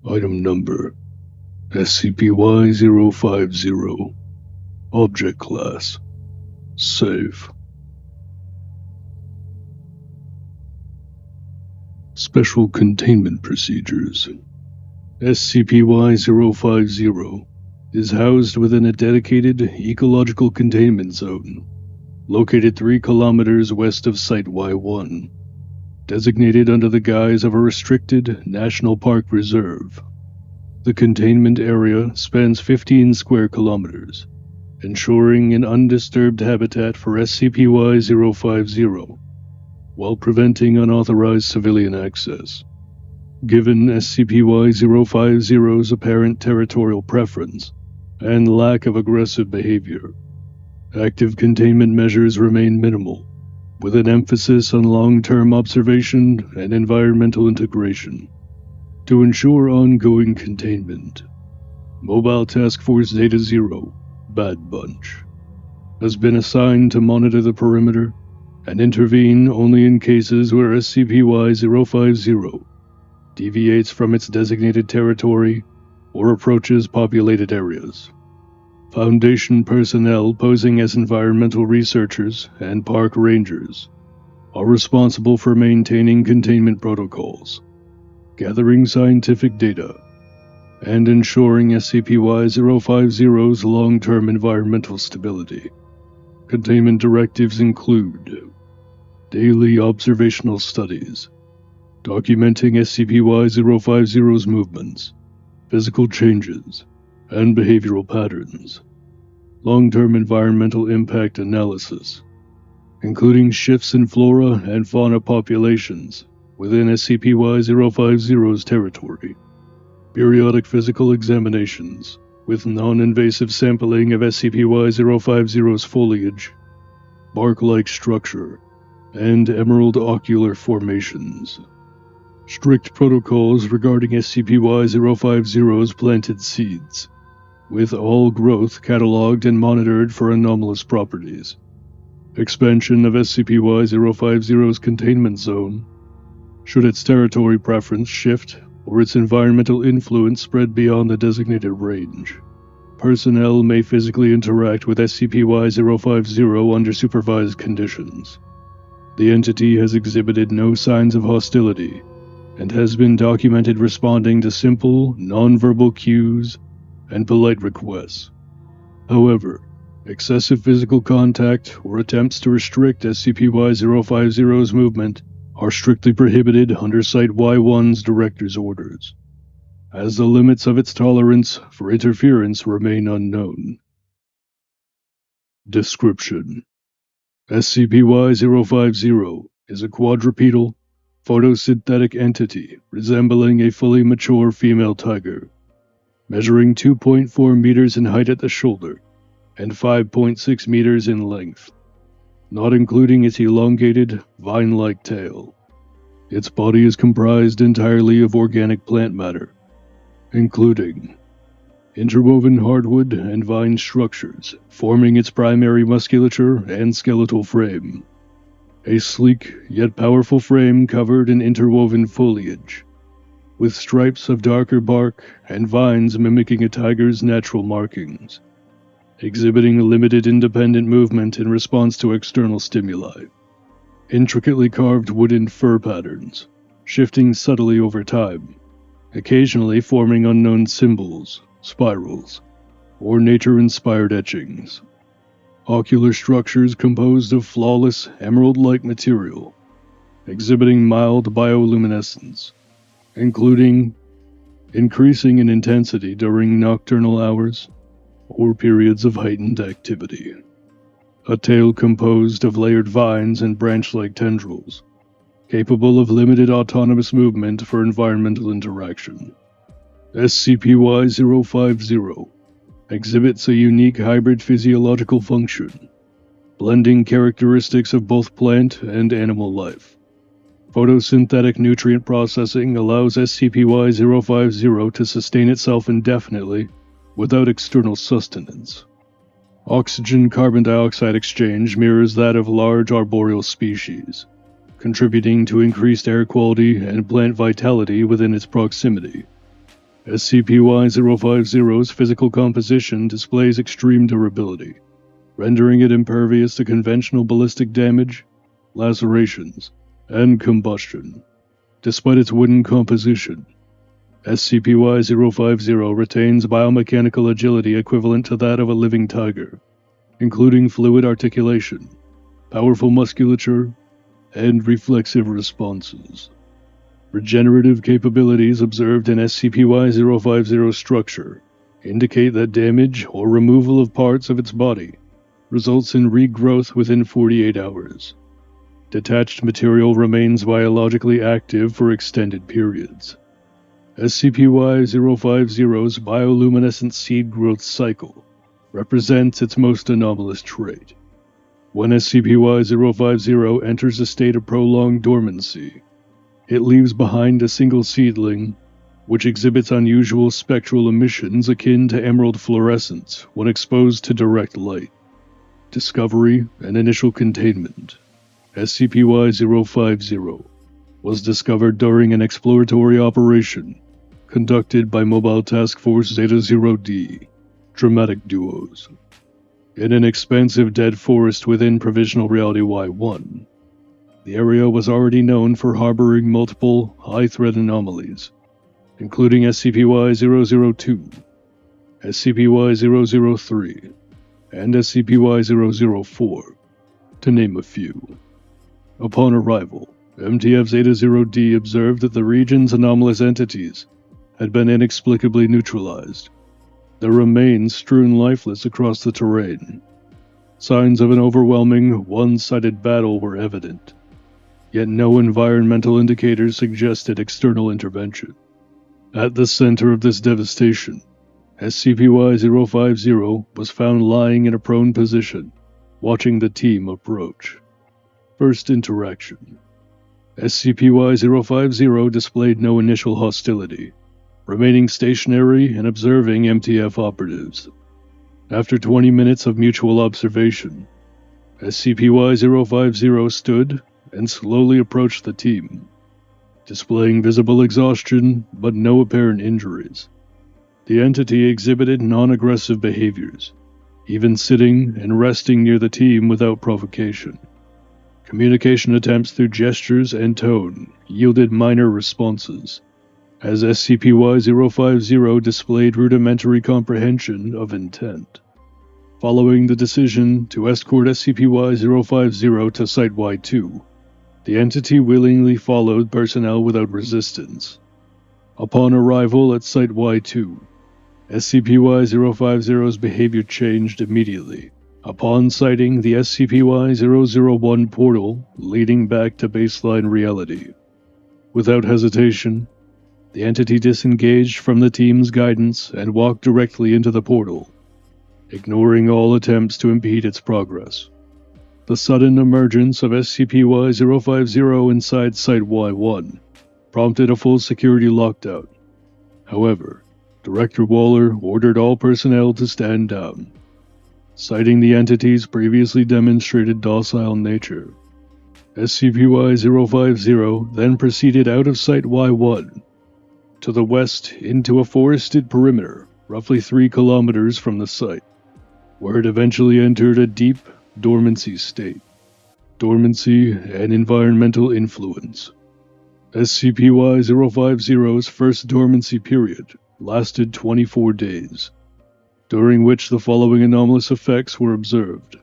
Item Number SCP-Y-050. Object Class Safe. Special Containment Procedures. SCP-Y-050 is housed within a dedicated ecological containment zone, located 3 kilometers west of Site Y-1, designated under the guise of a restricted National Park Reserve. The containment area spans 15 square kilometers, ensuring an undisturbed habitat for SCP-Y-050, while preventing unauthorized civilian access. Given SCP-Y-050's apparent territorial preference and lack of aggressive behavior, active containment measures remain minimal, with an emphasis on long-term observation and environmental integration. To ensure ongoing containment, Mobile Task Force Data Zero, Bad Bunch, has been assigned to monitor the perimeter and intervene only in cases where SCP-Y-050 deviates from its designated territory or approaches populated areas. Foundation personnel posing as environmental researchers and park rangers are responsible for maintaining containment protocols, gathering scientific data, and ensuring SCP-Y-050's long-term environmental stability. Containment directives include daily observational studies, documenting SCP-Y-050's movements, physical changes, and behavioral patterns. Long-term environmental impact analysis, including shifts in flora and fauna populations within SCP-Y-050's territory. Periodic physical examinations with non-invasive sampling of SCP-Y-050's foliage, bark-like structure, and emerald ocular formations. Strict protocols regarding SCP-Y-050's planted seeds, with all growth catalogued and monitored for anomalous properties. Expansion of SCP-Y-050's containment zone, should its territory preference shift or its environmental influence spread beyond the designated range. Personnel may physically interact with SCP-Y-050 under supervised conditions. The entity has exhibited no signs of hostility and has been documented responding to simple, non-verbal cues and polite requests. However, excessive physical contact or attempts to restrict SCP-Y-050's movement are strictly prohibited under Site Y-1's Director's Orders, as the limits of its tolerance for interference remain unknown. Description: SCP-Y-050 is a quadrupedal, photosynthetic entity resembling a fully mature female tiger, measuring 2.4 meters in height at the shoulder and 5.6 meters in length, not including its elongated, vine-like tail. Its body is comprised entirely of organic plant matter, including interwoven hardwood and vine structures forming its primary musculature and skeletal frame. A sleek yet powerful frame covered in interwoven foliage, with stripes of darker bark and vines mimicking a tiger's natural markings, exhibiting limited independent movement in response to external stimuli. Intricately carved wooden fur patterns, shifting subtly over time, occasionally forming unknown symbols, spirals, or nature-inspired etchings. Ocular structures composed of flawless, emerald-like material, exhibiting mild bioluminescence, including increasing in intensity during nocturnal hours or periods of heightened activity. A tail composed of layered vines and branch-like tendrils, capable of limited autonomous movement for environmental interaction. SCP-Y-050 exhibits a unique hybrid physiological function, blending characteristics of both plant and animal life. Photosynthetic nutrient processing allows SCP-Y-050 to sustain itself indefinitely without external sustenance. Oxygen-carbon dioxide exchange mirrors that of large arboreal species, contributing to increased air quality and plant vitality within its proximity. SCP-Y-050's physical composition displays extreme durability, rendering it impervious to conventional ballistic damage, lacerations, and combustion. Despite its wooden composition, SCP-Y-050 retains biomechanical agility equivalent to that of a living tiger, including fluid articulation, powerful musculature, and reflexive responses. Regenerative capabilities observed in SCP-Y-050's structure indicate that damage or removal of parts of its body results in regrowth within 48 hours. Detached material remains biologically active for extended periods. SCP-Y-050's bioluminescent seed growth cycle represents its most anomalous trait. When SCP-Y-050 enters a state of prolonged dormancy, it leaves behind a single seedling, which exhibits unusual spectral emissions akin to emerald fluorescence when exposed to direct light. Discovery and initial containment. SCP-Y-050 was discovered during an exploratory operation conducted by Mobile Task Force Zeta-0D, Dramatic Duos, in an expansive dead forest within Provisional Reality-Y-1. The area was already known for harboring multiple high-threat anomalies, including SCP-Y-002, SCP-Y-003, and SCP-Y-004, to name a few. Upon arrival, MTF Zeta-0D observed that the region's anomalous entities had been inexplicably neutralized, their remains strewn lifeless across the terrain. Signs of an overwhelming, one-sided battle were evident, yet no environmental indicators suggested external intervention. At the center of this devastation, SCP-Y-050 was found lying in a prone position, watching the team approach. First interaction. SCP-Y-050 displayed no initial hostility, remaining stationary and observing MTF operatives. After 20 minutes of mutual observation, SCP-Y-050 stood and slowly approached the team, displaying visible exhaustion but no apparent injuries. The entity exhibited non-aggressive behaviors, even sitting and resting near the team without provocation. Communication attempts through gestures and tone yielded minor responses, as SCP-Y-050 displayed rudimentary comprehension of intent. Following the decision to escort SCP-Y-050 to Site Y2, the entity willingly followed personnel without resistance. Upon arrival at Site Y2, SCP-Y-050's behavior changed immediately, upon sighting the SCP-Y-001 portal leading back to baseline reality. Without hesitation, the entity disengaged from the team's guidance and walked directly into the portal, ignoring all attempts to impede its progress. The sudden emergence of SCP-Y-050 inside Site Y1 prompted a full security lockdown. However, Director Waller ordered all personnel to stand down, citing the entity's previously demonstrated docile nature. SCP-Y-050 then proceeded out of Site Y1 to the west into a forested perimeter roughly 3 kilometers from the site, where it eventually entered a deep dormancy state. Dormancy and environmental influence. SCP-Y-050's first dormancy period lasted 24 days, during which the following anomalous effects were observed: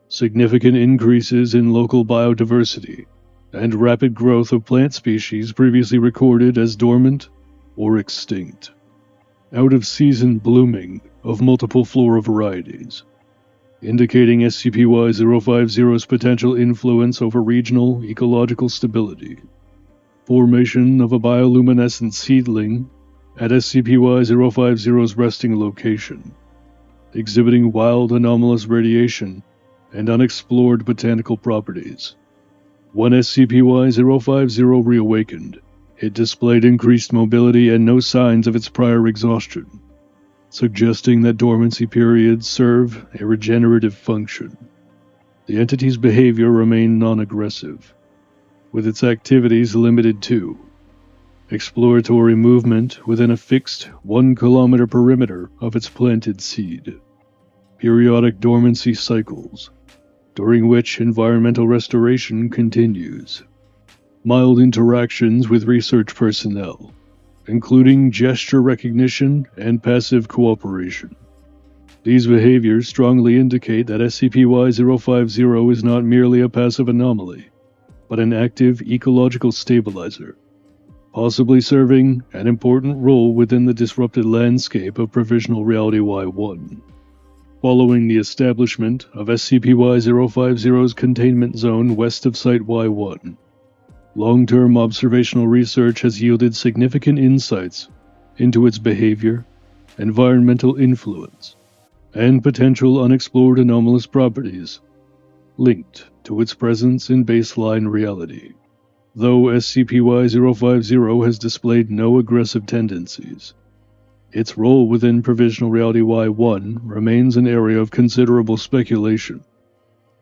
significant increases in local biodiversity, and rapid growth of plant species previously recorded as dormant or extinct. Out-of-season blooming of multiple flora varieties, indicating SCP-Y-050's potential influence over regional ecological stability. Formation of a bioluminescent seedling at SCP-Y-050's resting location, exhibiting wild anomalous radiation and unexplored botanical properties. When SCP-Y-050 reawakened, it displayed increased mobility and no signs of its prior exhaustion, suggesting that dormancy periods serve a regenerative function. The entity's behavior remained non-aggressive, with its activities limited to exploratory movement within a fixed 1 kilometer perimeter of its planted seed, periodic dormancy cycles, during which environmental restoration continues, mild interactions with research personnel, including gesture recognition and passive cooperation. These behaviors strongly indicate that SCP-Y-050 is not merely a passive anomaly, but an active ecological stabilizer, possibly serving an important role within the disrupted landscape of Provisional Reality-Y-1. Following the establishment of SCP-Y-050's containment zone west of Site Y1, long-term observational research has yielded significant insights into its behavior, environmental influence, and potential unexplored anomalous properties linked to its presence in baseline reality. Though SCP-Y-050 has displayed no aggressive tendencies, its role within Provisional Reality-Y1 remains an area of considerable speculation,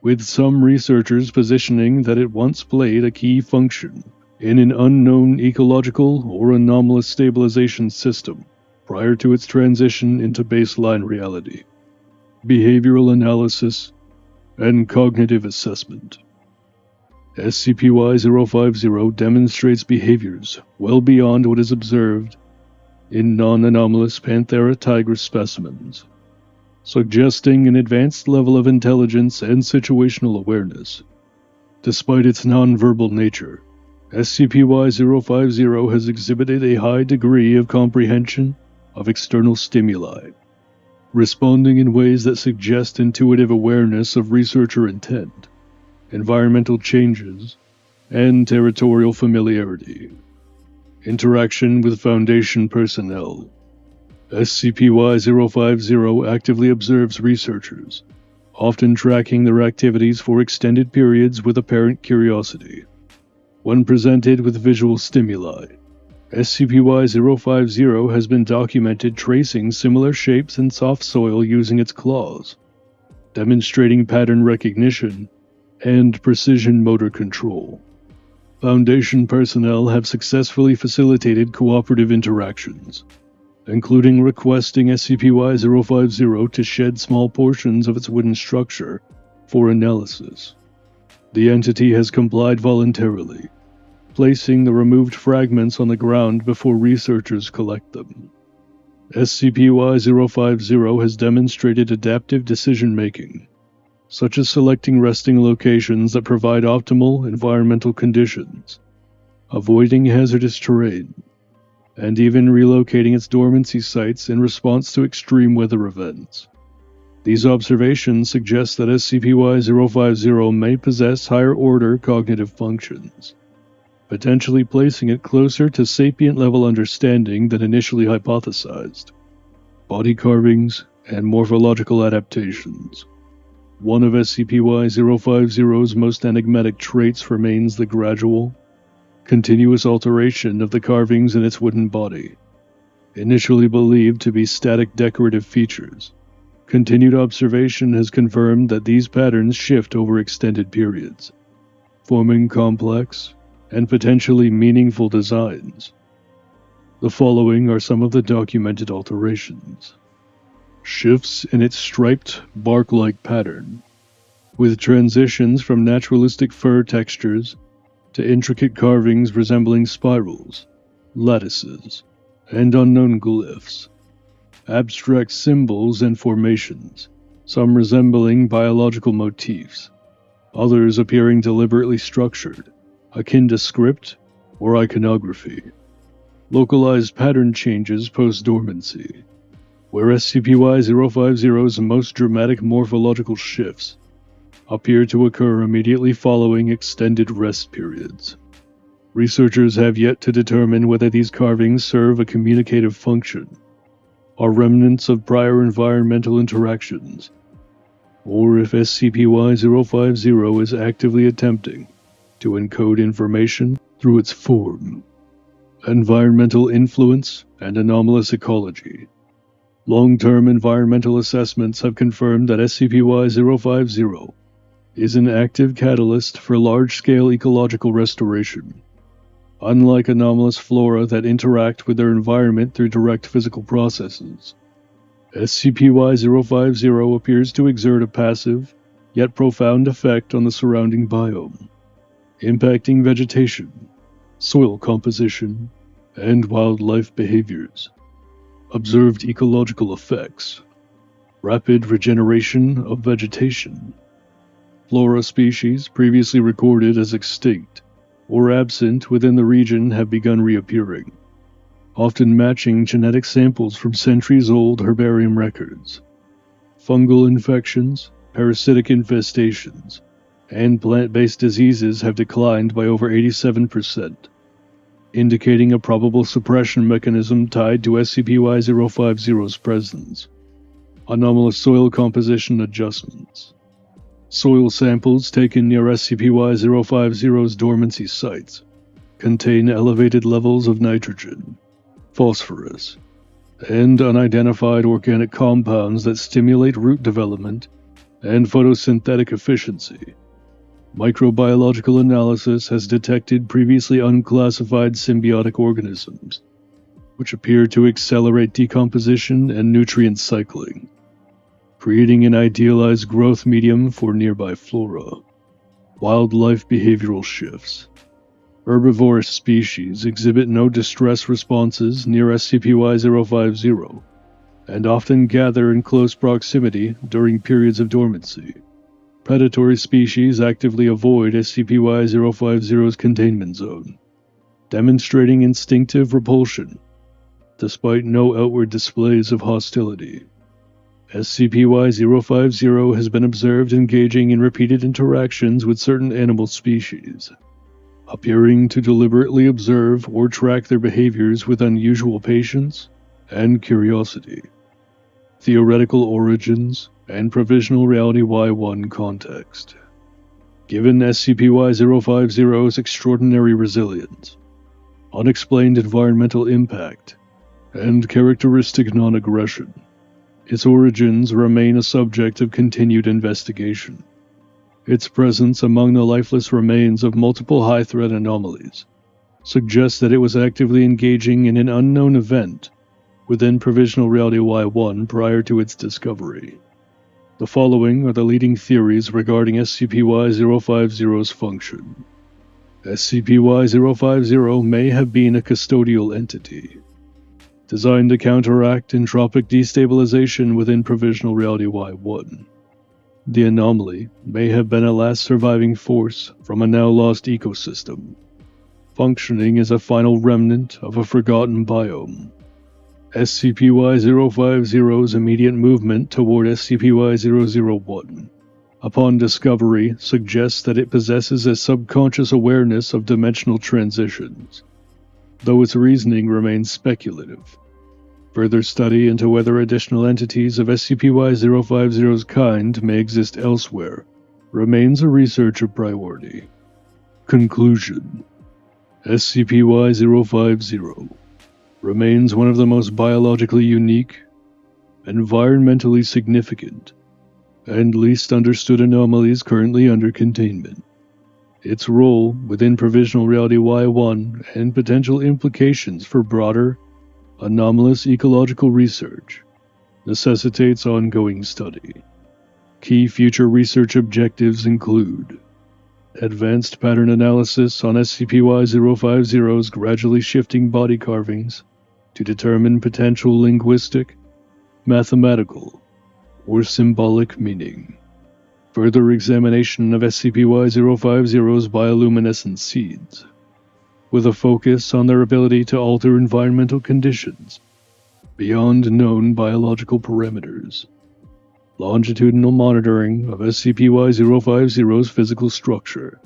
with some researchers positioning that it once played a key function in an unknown ecological or anomalous stabilization system prior to its transition into baseline reality. Behavioral analysis and cognitive assessment. SCP-Y-050 demonstrates behaviors well beyond what is observed in non-anomalous Panthera tigris specimens, suggesting an advanced level of intelligence and situational awareness. Despite its non-verbal nature, SCP-Y-050 has exhibited a high degree of comprehension of external stimuli, responding in ways that suggest intuitive awareness of researcher intent, environmental changes, and territorial familiarity. Interaction with Foundation personnel. SCP-Y-050 actively observes researchers, often tracking their activities for extended periods with apparent curiosity. When presented with visual stimuli, SCP-Y-050 has been documented tracing similar shapes in soft soil using its claws, demonstrating pattern recognition and precision motor control. Foundation personnel have successfully facilitated cooperative interactions, including requesting SCP-Y-050 to shed small portions of its wooden structure for analysis. The entity has complied voluntarily, placing the removed fragments on the ground before researchers collect them. SCP-Y-050 has demonstrated adaptive decision-making, such as selecting resting locations that provide optimal environmental conditions, avoiding hazardous terrain, and even relocating its dormancy sites in response to extreme weather events. These observations suggest that SCP-Y-050 may possess higher-order cognitive functions, potentially placing it closer to sapient-level understanding than initially hypothesized. Body carvings and morphological adaptations. One of SCP-Y-050's most enigmatic traits remains the gradual, continuous alteration of the carvings in its wooden body. Initially believed to be static decorative features, continued observation has confirmed that these patterns shift over extended periods, forming complex and potentially meaningful designs. The following are some of the documented alterations. Shifts in its striped, bark-like pattern, with transitions from naturalistic fur textures to intricate carvings resembling spirals, lattices, and unknown glyphs. Abstract symbols and formations, some resembling biological motifs, others appearing deliberately structured, akin to script or iconography. Localized pattern changes post-dormancy, where SCP-Y-050's most dramatic morphological shifts appear to occur immediately following extended rest periods. Researchers have yet to determine whether these carvings serve a communicative function, are remnants of prior environmental interactions, or if SCP-Y-050 is actively attempting to encode information through its form. Environmental influence and anomalous ecology. Long-term environmental assessments have confirmed that SCP-Y-050 is an active catalyst for large-scale ecological restoration. unlike anomalous flora that interact with their environment through direct physical processes. SCP-Y-050 appears to exert a passive, yet profound effect on the surrounding biome, impacting vegetation, soil composition, and wildlife behaviors. Observed ecological effects: rapid regeneration of vegetation. Flora species previously recorded as extinct or absent within the region have begun reappearing, often matching genetic samples from centuries-old herbarium records. Fungal infections, parasitic infestations, and plant-based diseases have declined by over 87%, indicating a probable suppression mechanism tied to SCP-Y-050's presence. Anomalous soil composition adjustments. Soil samples taken near SCP-Y-050's dormancy sites contain elevated levels of nitrogen, phosphorus, and unidentified organic compounds that stimulate root development and photosynthetic efficiency. Microbiological analysis has detected previously unclassified symbiotic organisms, which appear to accelerate decomposition and nutrient cycling, creating an idealized growth medium for nearby flora. Wildlife behavioral shifts. Herbivorous species exhibit no distress responses near SCP-Y-050, and often gather in close proximity during periods of dormancy. Predatory species actively avoid SCP-Y-050's containment zone, demonstrating instinctive repulsion, despite no outward displays of hostility. SCP-Y-050 has been observed engaging in repeated interactions with certain animal species, appearing to deliberately observe or track their behaviors with unusual patience and curiosity. Theoretical origins and Provisional Reality-Y-1 context. Given SCP-Y-050's extraordinary resilience, unexplained environmental impact, and characteristic non-aggression, its origins remain a subject of continued investigation. Its presence among the lifeless remains of multiple high-threat anomalies suggests that it was actively engaging in an unknown event within Provisional Reality-Y-1 prior to its discovery. The following are the leading theories regarding SCP-Y-050's function. SCP-Y-050 may have been a custodial entity, designed to counteract entropic destabilization within Provisional Reality-Y-1. The anomaly may have been a last surviving force from a now-lost ecosystem, functioning as a final remnant of a forgotten biome. SCP-Y-050's immediate movement toward SCP-Y-001, upon discovery, suggests that it possesses a subconscious awareness of dimensional transitions, though its reasoning remains speculative. Further study into whether additional entities of SCP-Y-050's kind may exist elsewhere remains a researcher priority. Conclusion: SCP-Y-050 remains one of the most biologically unique, environmentally significant, and least understood anomalies currently under containment. Its role within Provisional Reality-Y-1 and potential implications for broader, anomalous ecological research necessitates ongoing study. Key future research objectives include advanced pattern analysis on SCP-Y-050's gradually shifting body carvings to determine potential linguistic, mathematical, or symbolic meaning. Further examination of SCP-Y-050's bioluminescent seeds, with a focus on their ability to alter environmental conditions beyond known biological parameters. Longitudinal monitoring of SCP-Y-050's physical structure,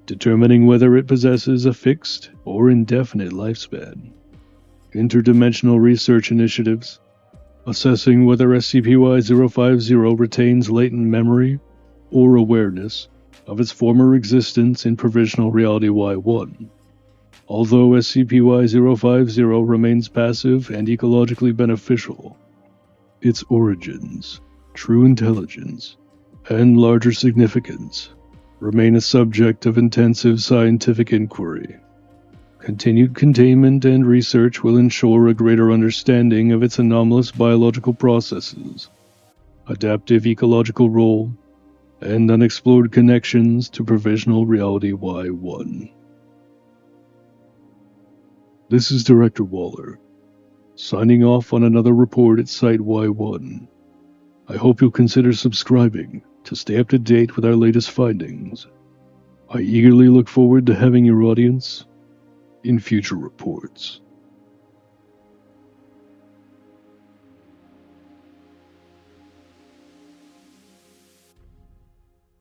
determining whether it possesses a fixed or indefinite lifespan. Interdimensional research initiatives, assessing whether SCP-Y-050 retains latent memory or awareness of its former existence in Provisional Reality-Y-1. Although SCP-Y-050 remains passive and ecologically beneficial, its origins, true intelligence, and larger significance remain a subject of intensive scientific inquiry. Continued containment and research will ensure a greater understanding of its anomalous biological processes, adaptive ecological role, and unexplored connections to Provisional Reality-Y-1. This is Director Waller, signing off on another report at Site-Y1. I hope you'll consider subscribing to stay up to date with our latest findings. I eagerly look forward to having your audience in future reports.